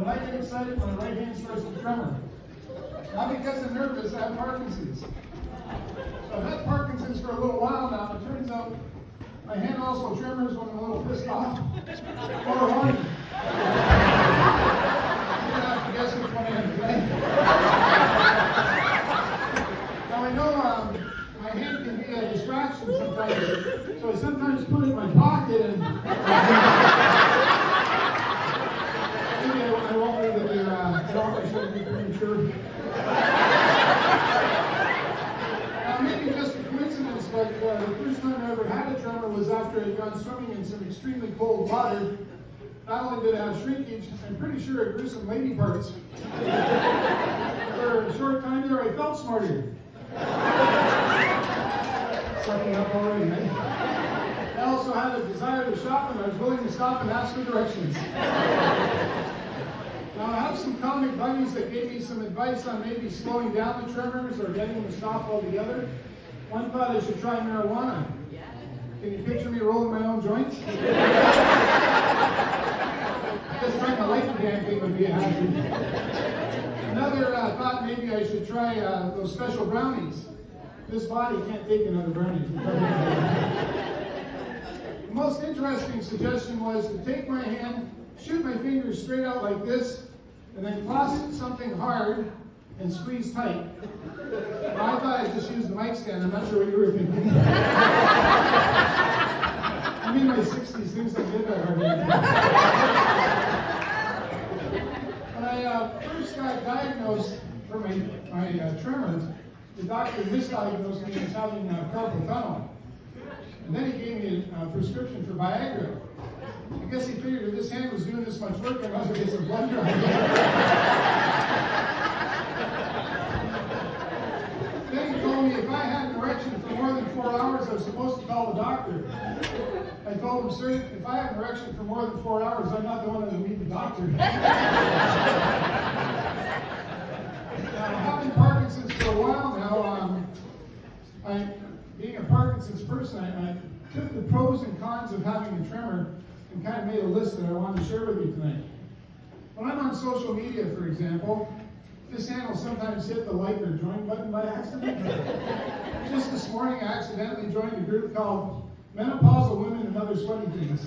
when I get excited, my right hand starts to tremor. Not because I'm nervous, I have Parkinson's. So I've had Parkinson's for a little while now, and it turns out my hand also tremors when I'm a little pissed off or horny. You're gonna have to guess which one I am today. Now I know my hand can be a distraction sometimes, so I sometimes put it in my pocket and maybe I won't leave it there. I shouldn't be premature. Maybe just a coincidence, but the first time I ever had a tremor was after I'd gone swimming in some extremely cold water. Not only did it have shrinkage, I'm pretty sure it grew some lady parts. For a short time there, I felt smarter. Sucking up already, eh? I also had a desire to shop, and I was willing to stop and ask for directions. Now, I have some comic buddies that gave me some advice on maybe slowing down the tremors or getting them to stop altogether. One thought I should try marijuana. Can you picture me rolling my own joints? Just trying to light the damn thing would be a hazard. Another thought maybe I should try those special brownies. This body can't take another brownie. The most interesting suggestion was to take my hand, shoot my fingers straight out like this, and then toss something hard and squeeze tight. Well, I thought I'd just use the mic stand. I'm not sure what you were thinking. I'm in my 60s, things don't get that hard anymore. When I first got diagnosed for my tremors, the doctor misdiagnosed me as having carpal tunnel. And then he gave me a prescription for Viagra. I guess he figured if this hand was doing this much work, I must get some blood dry. Then he told me if I had an erection for more than 4 hours, I was supposed to call the doctor. I told him, sir, if I have an erection for more than 4 hours, I'm not the one that will meet the doctor. Having Parkinson's for a while now, being a Parkinson's person, I took the pros and cons of having a tremor and kind of made a list that I wanted to share with you tonight. When I'm on social media, for example, this hand will sometimes hit the like or join button by accident. Just this morning, I accidentally joined a group called Menopausal Women and Other Sweaty Things.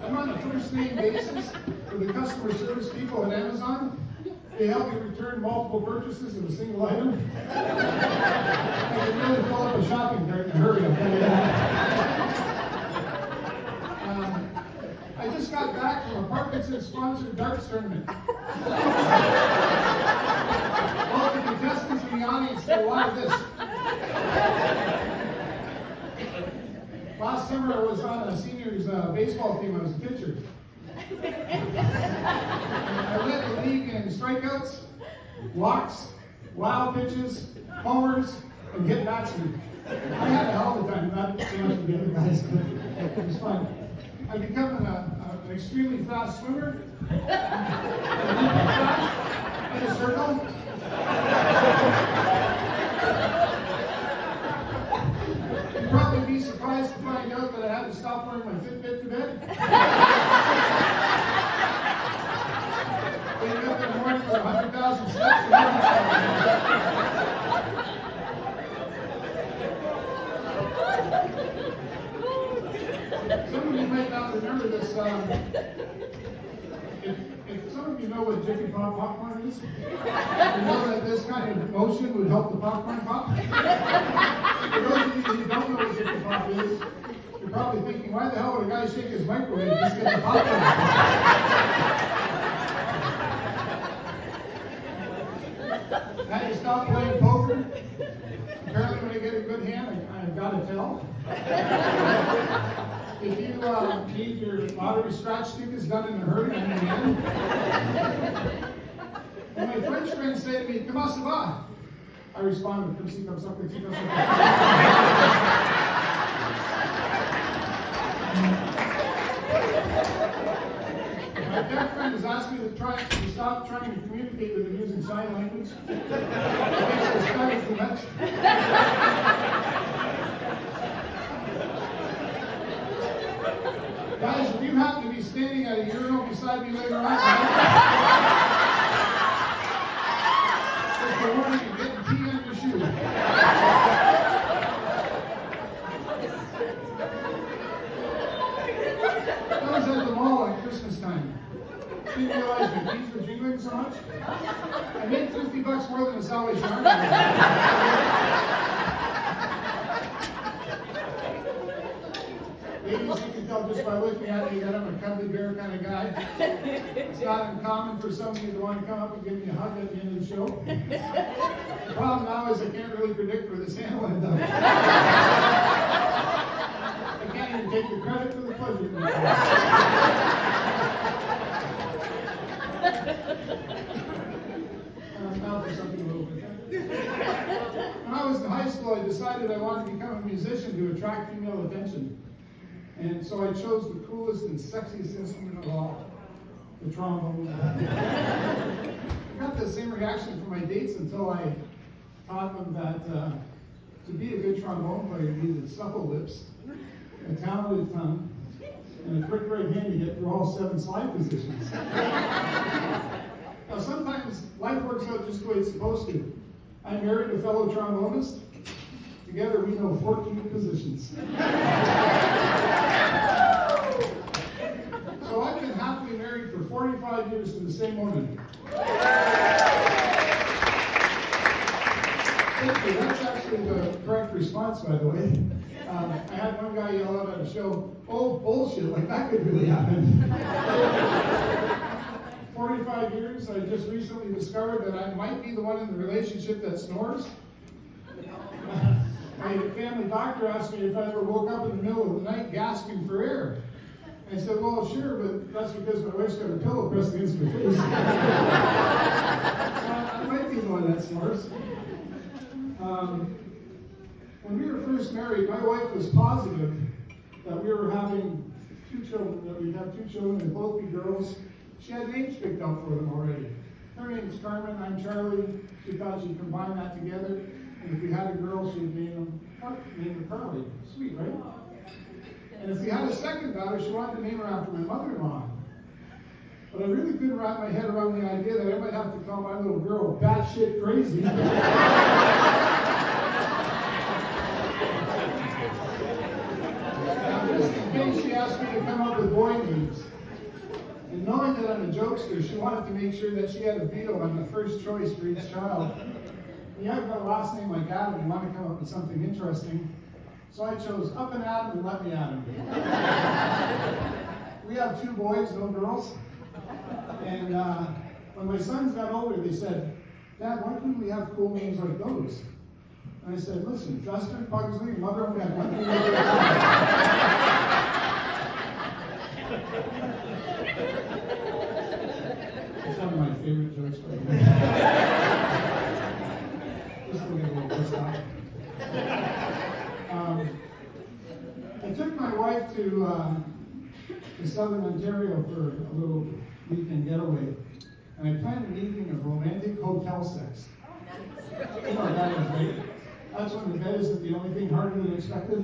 I'm on a first-name basis with the customer service people at Amazon. They help you return multiple purchases of a single item. I can really fill up a shopping cart in a hurry, I'll tell you that. I just got back from a Parkinson's-sponsored darts tournament. Both the contestants and the audience did a lot of this. Last summer, I was on a seniors baseball team. I was a pitcher. I led the league in strikeouts, walks, wild pitches, homers, and hit batsmen. I had a hell of a time, not so much for the other guys, but it was fun. I've become an extremely fast swimmer. In a circle. You'd probably be surprised to find out that I had to stop wearing my Fitbit to bed. Wake up in the morning with 100,000 steps. Some of you might not remember this. If some of you know what Jiffy Pop popcorn is, you know that this kind of motion would help the popcorn pop. For those of you who don't know what Jiffy Pop is, you're probably thinking, why the hell would a guy shake his microwave just to get the popcorn? I had to stop playing poker. Apparently when I get a good hand, I've got to tell. If you need your lottery scratch tickets done in a hurry, I'm in the end. When my French friends say to me, "Comment ça va?" I respond with "Comme ci, comme ça, comme ci, comme ça." My deaf friend has asked me to stop trying to communicate with him using sign language. He thinks his tongue is too much. Guys, if you happen to be standing at a urinal beside me later on, just a warning, you're getting pee on your shoe. I was at the mall at Christmas time. Didn't realize the keys were jingling so much. I made $50 more than a Salvation Army. Ladies, you can tell just by looking at me that I'm a cuddly bear kind of guy. It's not uncommon for some of you to want to come up and give me a hug at the end of the show. The problem now is I can't really predict where this hand will end up. I can't even take the credit for the pleasure. Now for something a little bit. When I was in high school, I decided I wanted to become a musician to attract female attention. And so I chose the coolest and sexiest instrument of all, the trombone. I got the same reaction from my dates until I taught them that to be a good trombone player, you needed supple lips, a talented tongue, and a quick right hand to get through all 7 slide positions. Now sometimes life works out just the way it's supposed to. I married a fellow trombonist. Together we know 14 positions. So I've been happily married for 45 years to the same woman. Thank you. That's actually the correct response, by the way. I had one guy yell out at a show, "Oh, bullshit," like that could really happen. 45 years, I just recently discovered that I might be the one in the relationship that snores. My family doctor asked me if I ever woke up in the middle of the night gasping for air. I said, "Well, sure, but that's because my wife's got a pillow pressed against her face." So I might be the one that snores. When we were first married, my wife was positive that we were having 2 children, that we'd have 2 children and both be girls. She had names picked out for them already. Her name's Carmen, I'm Charlie. She thought she'd combine that together. And if we had a girl, she'd name her Carly. Sweet, right? And if we had a second daughter, she wanted to name her after my mother-in-law. But I really couldn't wrap my head around the idea that I might have to call my little girl batshit crazy. Just in case she asked me to come up with boy names. And knowing that I'm a jokester, she wanted to make sure that she had a veto on the first choice for each child. When you have got a last name like Adam, you want to come up with something interesting. So I chose Up and Adam and Let Me Adam. We have 2 boys, no girls. And when my sons got older, they said, "Dad, why couldn't we have cool names like those?" And I said, "Listen, Chester, Pugsley, Mother and Dad, one thing at a time." It's one of my favorite jokes right now. Just to get a little pissed off. I took my wife to Southern Ontario for a little weekend getaway, and I planned an evening of romantic hotel sex. You know what that is, right? That's when the bed isn't the only thing harder than expected.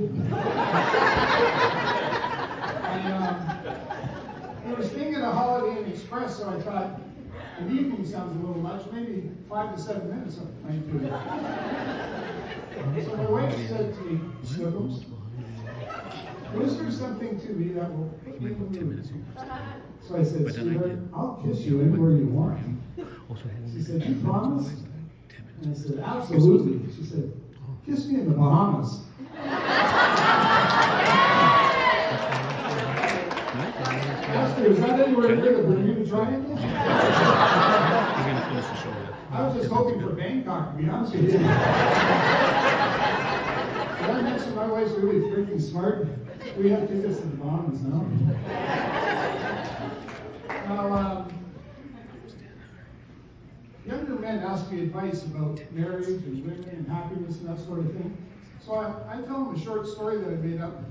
We were staying at a Holiday Inn Express, so I thought an evening sounds a little much, maybe 5 to 7 minutes might do it. So my wife said to me, "Sniffles, whisper something to me that will put me in the mood." So I said, "Sweetheart, I'll kiss you anywhere you want." She said, "You promise?" And I said, "Absolutely." She said, "Kiss me in the Bahamas." Is that anywhere near the Bermuda Triangle? I was just hoping for Bangkok, to be honest with you. Did I mention my wife's really freaking smart? We have tickets to the Bahamas now. Now, younger men ask me advice about marriage and women and happiness and that sort of thing. So I tell them a short story that I made up.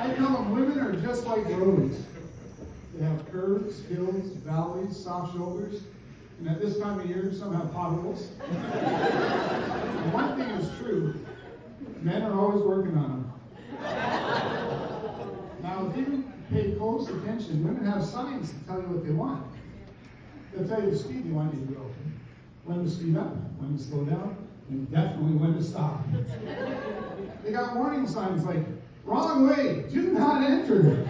I tell them women are just like roads. They have curves, hills, valleys, soft shoulders, and at this time of year, some have potholes. One thing is true, Men are always working on them. Now, if you pay close attention, women have signs to tell you what they want. They'll tell you the speed they want you to go. When to speed up, when to slow down, and definitely when to stop. They got warning signs like, wrong way, do not enter.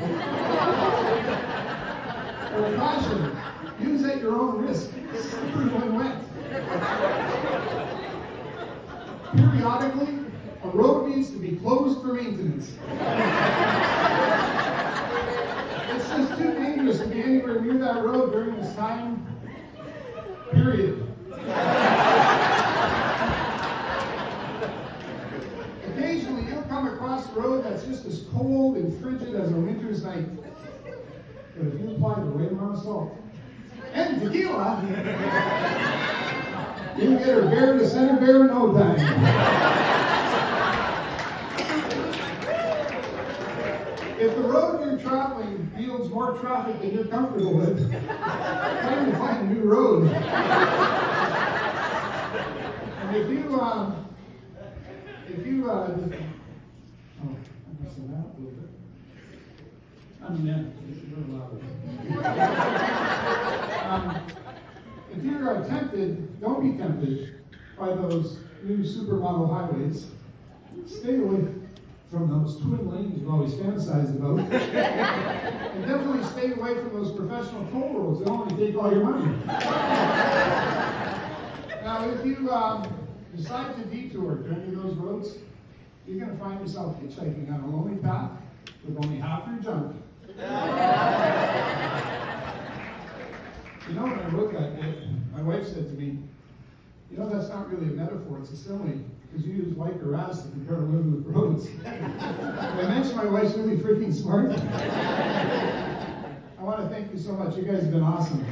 Or caution, use at your own risk, slippery when wet. Periodically, a road needs to be closed for maintenance. It's just too dangerous to be anywhere near that road during this time, period. Occasionally, you'll come across a road that's just as cold and frigid as a winter's night. But if you apply the right amount of salt and tequila, you get her bare to center bare in no time. If the road you're traveling yields more traffic than you're comfortable with, time to find a new road. And if you oh, I'm messing that up a little bit. I mean, yeah, it's a little louder. If you're tempted, don't be tempted by those new supermodel highways. Stay away from those twin lanes you've always fantasized about. And definitely stay away from those professional toll roads. They'll only take all your money. Now, if you decide to detour to any of those roads, you're going to find yourself hitchhiking on a lonely path with only half your junk. You know, when I wrote that bit, my wife said to me, you know, that's not really a metaphor, it's a simile, because you use like or as to compare living with roads. I mentioned my wife's really freaking smart. I want to thank you so much. You guys have been awesome.